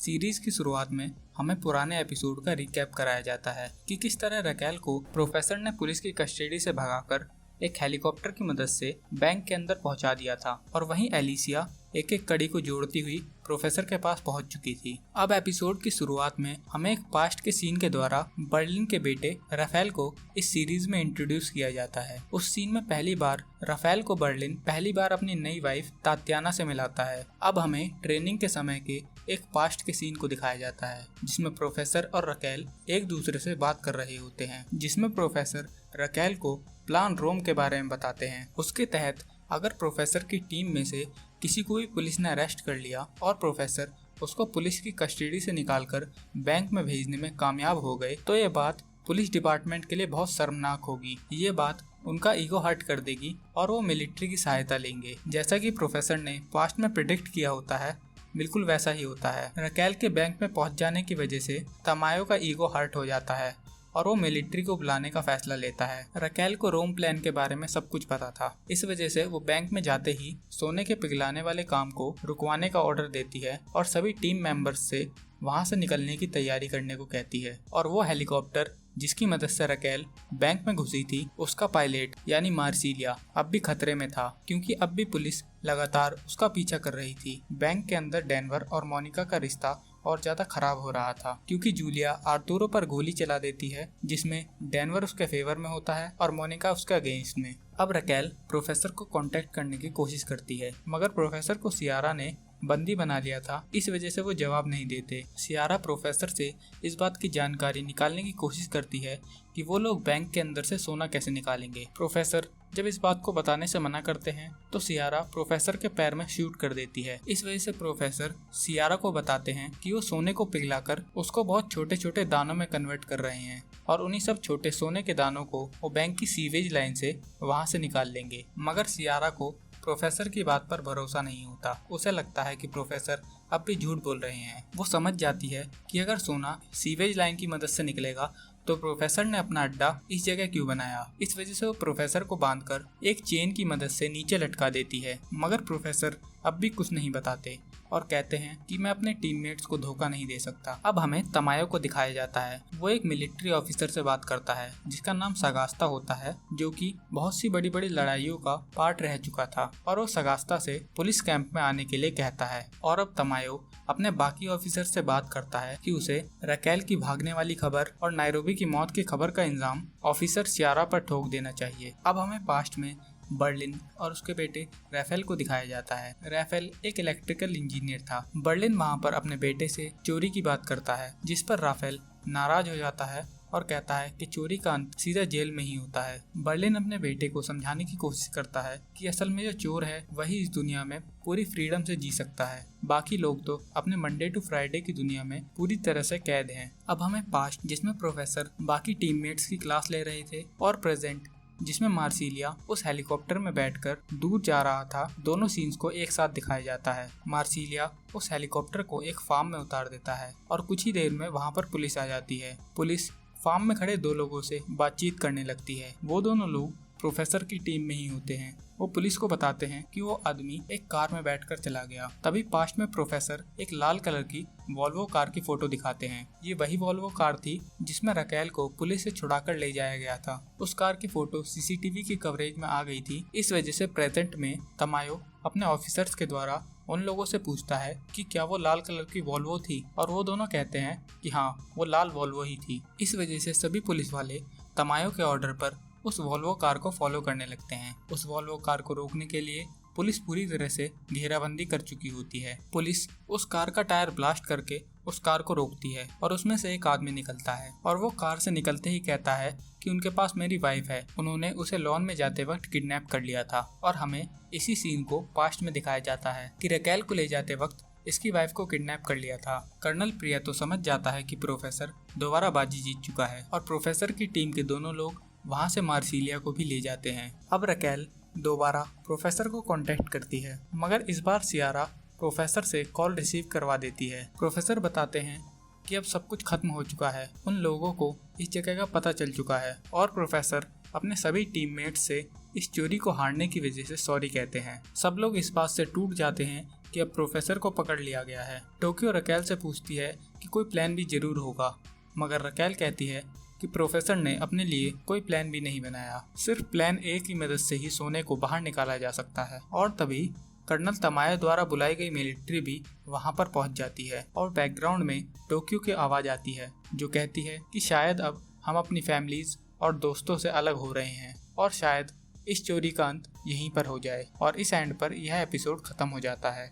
Series की शुरुआत में हमें पुराने एपिसोड का रिकैप कराया जाता है कि किस तरह रकेल को प्रोफेसर ने पुलिस की कस्टडी से भगाकर एक हेलीकॉप्टर की मदद से बैंक के अंदर पहुंचा दिया था और वहीं एलिसिया एक एक कड़ी को जोड़ती हुई प्रोफेसर के पास पहुंच चुकी थी। अब एपिसोड की शुरुआत में हमें एक पास्ट के सीन के द्वारा बर्लिन के बेटे राफेल को इस सीरीज में इंट्रोड्यूस किया जाता है। उस सीन में पहली बार राफेल को बर्लिन पहली बार अपनी नई वाइफ तात्याना से मिलाता है। अब हमें ट्रेनिंग के समय के एक पास्ट के सीन को दिखाया जाता है जिसमें प्रोफेसर और रकेल एक दूसरे से बात कर रहे होते हैं, जिसमें प्रोफेसर रकेल को प्लान रोम के बारे में बताते हैं। उसके तहत अगर प्रोफेसर की टीम में से किसी को भी पुलिस ने अरेस्ट कर लिया और प्रोफेसर उसको पुलिस की कस्टडी से निकालकर बैंक में भेजने में कामयाब हो गए तो ये बात पुलिस डिपार्टमेंट के लिए बहुत शर्मनाक होगी। ये बात उनका ईगो हर्ट कर देगी और वो मिलिट्री की सहायता लेंगे। जैसा कि प्रोफेसर ने पास्ट में प्रिडिक्ट किया होता है, बिल्कुल वैसा ही होता है। रकेल के बैंक में पहुंच जाने की वजह से तमायो का ईगो हर्ट हो जाता है और वो मिलिट्री को बुलाने का फैसला लेता है। रकेल को रोम प्लान के बारे में सब कुछ पता था, इस वजह से वो बैंक में जाते ही सोने के पिघलाने वाले काम को रुकवाने का ऑर्डर देती है और सभी टीम मेंबर्स से वहां से निकलने की तैयारी करने को कहती है। और वो हेलीकॉप्टर जिसकी मदद से रकेल बैंक में घुसी थी, उसका पायलट यानी मार्सिलिया अब भी खतरे में था, क्योंकि अब भी पुलिस लगातार उसका पीछा कर रही थी। बैंक के अंदर डेनवर और मोनिका का रिश्ता और ज्यादा खराब हो रहा था, क्योंकि जूलिया आर्तुरो पर गोली चला देती है जिसमें डेनवर उसके फेवर में होता है और मोनिका उसके अगेंस्ट में। अब रकेल प्रोफेसर को कांटेक्ट करने की कोशिश करती है, मगर प्रोफेसर को सियारा ने बंदी बना लिया था, इस वजह से वो जवाब नहीं देते। सियारा प्रोफेसर से इस बात की जानकारी निकालने की कोशिश करती है कि वो लोग बैंक के अंदर से सोना कैसे निकालेंगे। प्रोफेसर जब इस बात को बताने से मना करते हैं तो सियारा प्रोफेसर के पैर में शूट कर देती है। इस वजह से प्रोफेसर सियारा को बताते हैं कि वो सोने को पिघलाकर उसको बहुत छोटे छोटे दानों में कन्वर्ट कर रहे हैं और उन्हीं सब छोटे सोने के दानों को वो बैंक की सीवेज लाइन से वहां से निकाल लेंगे। मगर सियारा को प्रोफेसर की बात पर भरोसा नहीं होता। उसे लगता है कि प्रोफेसर अब भी झूठ बोल रहे हैं। वो समझ जाती है कि अगर सोना सीवेज लाइन की मदद से निकलेगा तो प्रोफेसर ने अपना अड्डा इस जगह क्यों बनाया। इस वजह से वो प्रोफेसर को बांधकर एक चेन की मदद से नीचे लटका देती है, मगर प्रोफेसर अब भी कुछ नहीं बताते और कहते हैं कि मैं अपने टीममेट्स को धोखा नहीं दे सकता। अब हमें तमायो को दिखाया जाता है। वो एक मिलिट्री ऑफिसर से बात करता है जिसका नाम सगास्ता होता है, जो कि बहुत सी बड़ी बड़ी लड़ाइयों का पार्ट रह चुका था और वो सगास्ता से पुलिस कैंप में आने के लिए कहता है। और अब तमायो अपने बाकी ऑफिसर से बात करता है कि उसे रकेल की भागने वाली खबर और नायरोबी की मौत की खबर का इल्जाम ऑफिसर सियारा पर ठोक देना चाहिए। अब हमें पास्ट में बर्लिन और उसके बेटे राफेल को दिखाया जाता है। राफेल एक इलेक्ट्रिकल इंजीनियर था। बर्लिन वहां पर अपने बेटे से चोरी की बात करता है, जिस पर राफेल नाराज हो जाता है और कहता है कि चोरी का अंत सीधा जेल में ही होता है। बर्लिन अपने बेटे को समझाने की कोशिश करता है कि असल में जो चोर है वही इस दुनिया में पूरी फ्रीडम से जी सकता है, बाकी लोग तो अपने मंडे टू फ्राइडे की दुनिया में पूरी तरह से कैद हैं। अब हमें पास्ट जिसमें प्रोफेसर बाकी टीममेट्स की क्लास ले रहे थे और प्रेजेंट जिसमें मार्सिलिया उस हेलीकॉप्टर में बैठकर दूर जा रहा था, दोनों सीन्स को एक साथ दिखाया जाता है। मार्सिलिया उस हेलीकॉप्टर को एक फार्म में उतार देता है और कुछ ही देर में वहां पर पुलिस आ जाती है। पुलिस फार्म में खड़े दो लोगों से बातचीत करने लगती है। वो दोनों लोग प्रोफेसर की टीम में ही होते हैं। वो पुलिस को बताते हैं कि वो आदमी एक कार में बैठकर चला गया। तभी पास्ट में प्रोफेसर एक लाल कलर की वॉल्वो कार की फोटो दिखाते हैं। ये वही वॉल्वो कार थी जिसमें रकेल को पुलिस से छुड़ाकर ले जाया गया था। उस कार की फोटो सीसीटीवी की कवरेज में आ गई थी। इस वजह से प्रेजेंट में तमायो अपने ऑफिसर्स के द्वारा उन लोगों से पूछता है कि क्या वो लाल कलर की वॉल्वो थी, और वो दोनों कहते हैं कि हाँ, वो लाल वॉल्वो ही थी। इस वजह से सभी पुलिस वाले तमायो के ऑर्डर पर उस वॉल्वो कार को फॉलो करने लगते हैं। उस वॉल्वो कार को रोकने के लिए पुलिस पूरी तरह से घेराबंदी कर चुकी होती है। पुलिस उस कार का टायर ब्लास्ट करके उस कार को रोकती है और उसमें से एक आदमी निकलता है और वो कार से निकलते ही कहता है कि उनके पास मेरी वाइफ है, उन्होंने उसे लॉन में जाते वक्त किडनैप कर लिया था। और हमें इसी सीन को पास्ट में दिखाया जाता है कि रकेल को ले जाते वक्त इसकी वाइफ को किडनैप कर लिया था। कर्नल प्रिया तो समझ जाता है कि प्रोफेसर दोबारा बाजी जीत चुका है और प्रोफेसर की टीम के दोनों लोग वहां से मार्सिलिया को भी ले जाते हैं। अब रकेल दोबारा प्रोफेसर को कांटेक्ट करती है, मगर इस बार सियारा प्रोफेसर से कॉल रिसीव करवा देती है। प्रोफेसर बताते हैं कि अब सब कुछ खत्म हो चुका है, उन लोगों को इस जगह का पता चल चुका है और प्रोफेसर अपने सभी टीममेट्स से इस चोरी को हारने की वजह से सॉरी कहते हैं। सब लोग इस बात से टूट जाते हैं कि कि अब प्रोफेसर को पकड़ लिया गया है। टोक्यो रकेल से पूछती है कि कोई प्लान भी जरूर होगा, मगर रकेल कहती है कि प्रोफेसर ने अपने लिए कोई प्लान भी नहीं बनाया, सिर्फ प्लान ए की मदद से ही सोने को बाहर निकाला जा सकता है। और तभी कर्नल तमाया द्वारा बुलाई गई मिलिट्री भी वहां पर पहुंच जाती है और बैकग्राउंड में टोक्यो की आवाज आती है जो कहती है कि शायद अब हम अपनी फैमिलीज और दोस्तों से अलग हो रहे हैं और शायद इस चोरी का अंत यहीं पर हो जाए। और इस एंड पर यह एपिसोड खत्म हो जाता है।